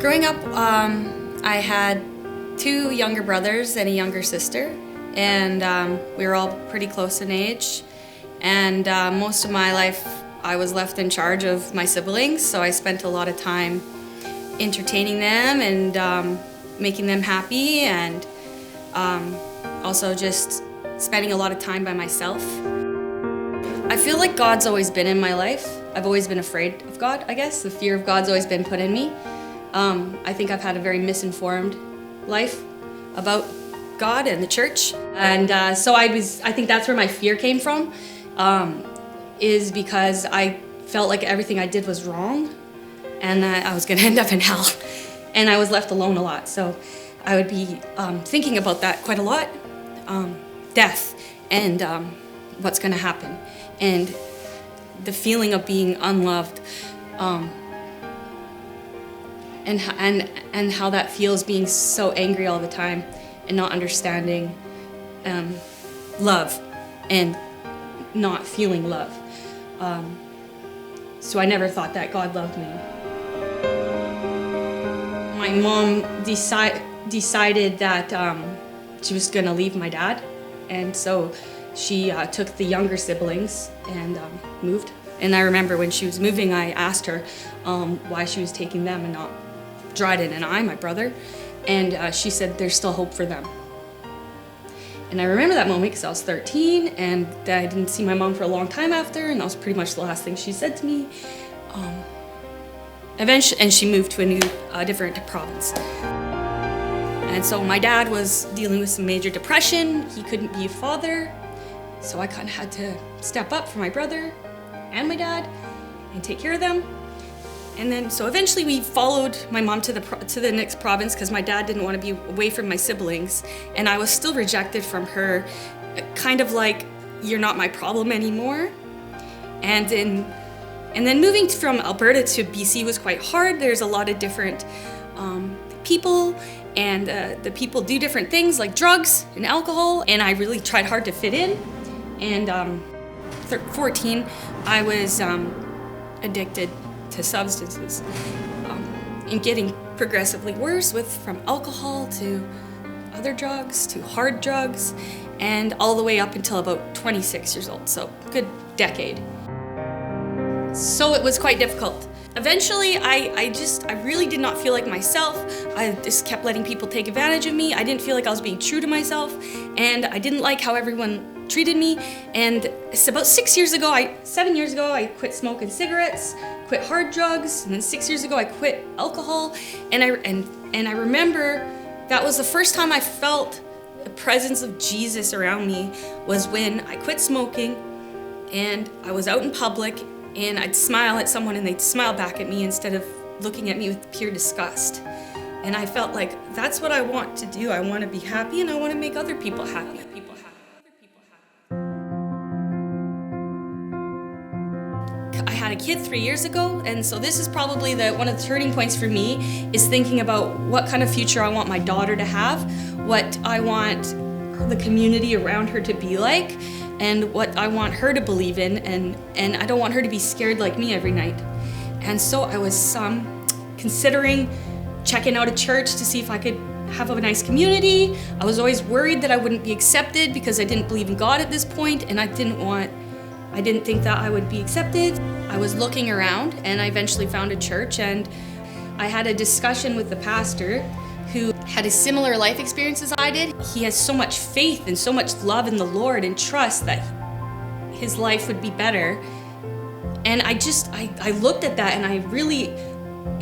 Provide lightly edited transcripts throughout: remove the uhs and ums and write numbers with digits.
Growing up, I had two younger brothers and a younger sister, and we were all pretty close in age. And most of my life, I was left in charge of my siblings, so I spent a lot of time entertaining them and making them happy, and also just spending a lot of time by myself. I feel like God's always been in my life. I've always been afraid of God, I guess. The fear of God's always been put in me. I think I've had a very misinformed life about God and the church. And so I think that's where my fear came from, is because I felt like everything I did was wrong and that I was gonna end up in hell. And I was left alone a lot. So I would be thinking about that quite a lot. Death and what's gonna happen. And the feeling of being unloved, and how that feels, being so angry all the time and not understanding love and not feeling love. So I never thought that God loved me. My mom decided that she was gonna leave my dad, and so she took the younger siblings and moved. And I remember when she was moving, I asked her why she was taking them and not Dryden and I, my brother, and she said there's still hope for them. And I remember that moment because I was 13, and I didn't see my mom for a long time after, and that was pretty much the last thing she said to me. Eventually, and she moved to a new, different province. And so my dad was dealing with some major depression. He couldn't be a father, so I kind of had to step up for my brother and my dad and take care of them. And then, so eventually we followed my mom to the next province because my dad didn't want to be away from my siblings, and I was still rejected from her, kind of like, you're not my problem anymore. And then moving from Alberta to BC was quite hard. There's a lot of different people, and the people do different things like drugs and alcohol, and I really tried hard to fit in. And 14, I was addicted to substances, and getting progressively worse, from alcohol to other drugs to hard drugs, and all the way up until about 26 years old, so a good decade. So it was quite difficult. Eventually, I really did not feel like myself. I just kept letting people take advantage of me. I didn't feel like I was being true to myself, and I didn't like how everyone treated me. And it's about 7 years ago, I quit smoking cigarettes, quit hard drugs, and then 6 years ago I quit alcohol. And I remember that was the first time I felt the presence of Jesus around me, was when I quit smoking and I was out in public, and I'd smile at someone and they'd smile back at me instead of looking at me with pure disgust. And I felt like that's what I want to do. I want to be happy, and I want to make other people happy. I had a kid 3 years ago, and so this is probably one of the turning points for me, is thinking about what kind of future I want my daughter to have, what I want the community around her to be like, and what I want her to believe in, and I don't want her to be scared like me every night. And so I was considering checking out a church to see if I could have a nice community. I was always worried that I wouldn't be accepted because I didn't believe in God at this point, and I didn't think that I would be accepted. I was looking around, and I eventually found a church, and I had a discussion with the pastor who had a similar life experience as I did. He has so much faith and so much love in the Lord and trust that his life would be better. And I looked at that, and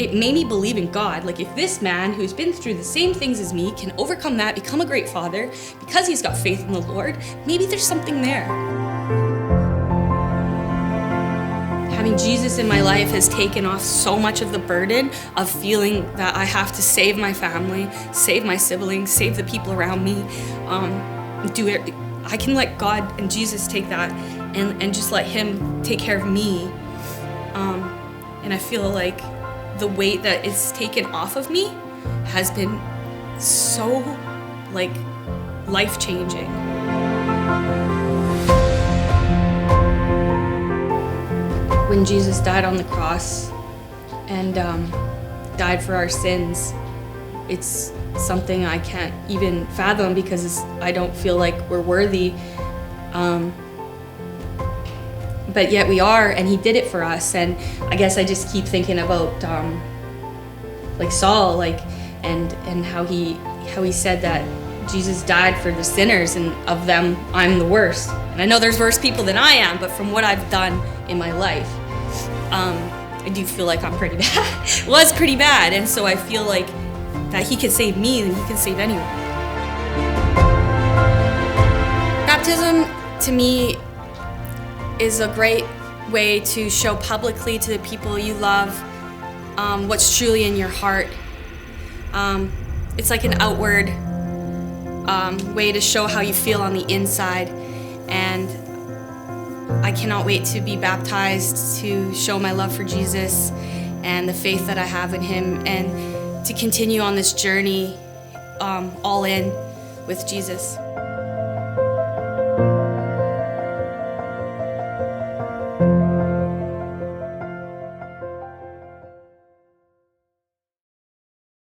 it made me believe in God. Like, if this man who's been through the same things as me can overcome that, become a great father, because he's got faith in the Lord, maybe there's something there. Having Jesus in my life has taken off so much of the burden of feeling that I have to save my family, save my siblings, save the people around me. I can let God and Jesus take that and just let him take care of me. And I feel like the weight that is taken off of me has been so, life-changing. When Jesus died on the cross, and died for our sins, it's something I can't even fathom because I don't feel like we're worthy. But yet we are, and he did it for us. And I guess I just keep thinking about like Saul, like and how he said that Jesus died for the sinners, and of them I'm the worst. And I know there's worse people than I am, but from what I've done in my life, I do feel like I'm pretty bad. Was pretty bad, and so I feel like that he could save me, and he can save anyone. Baptism, to me, is a great way to show publicly to the people you love what's truly in your heart. It's like an outward way to show how you feel on the inside, and I cannot wait to be baptized to show my love for Jesus and the faith that I have in him, and to continue on this journey all in with Jesus.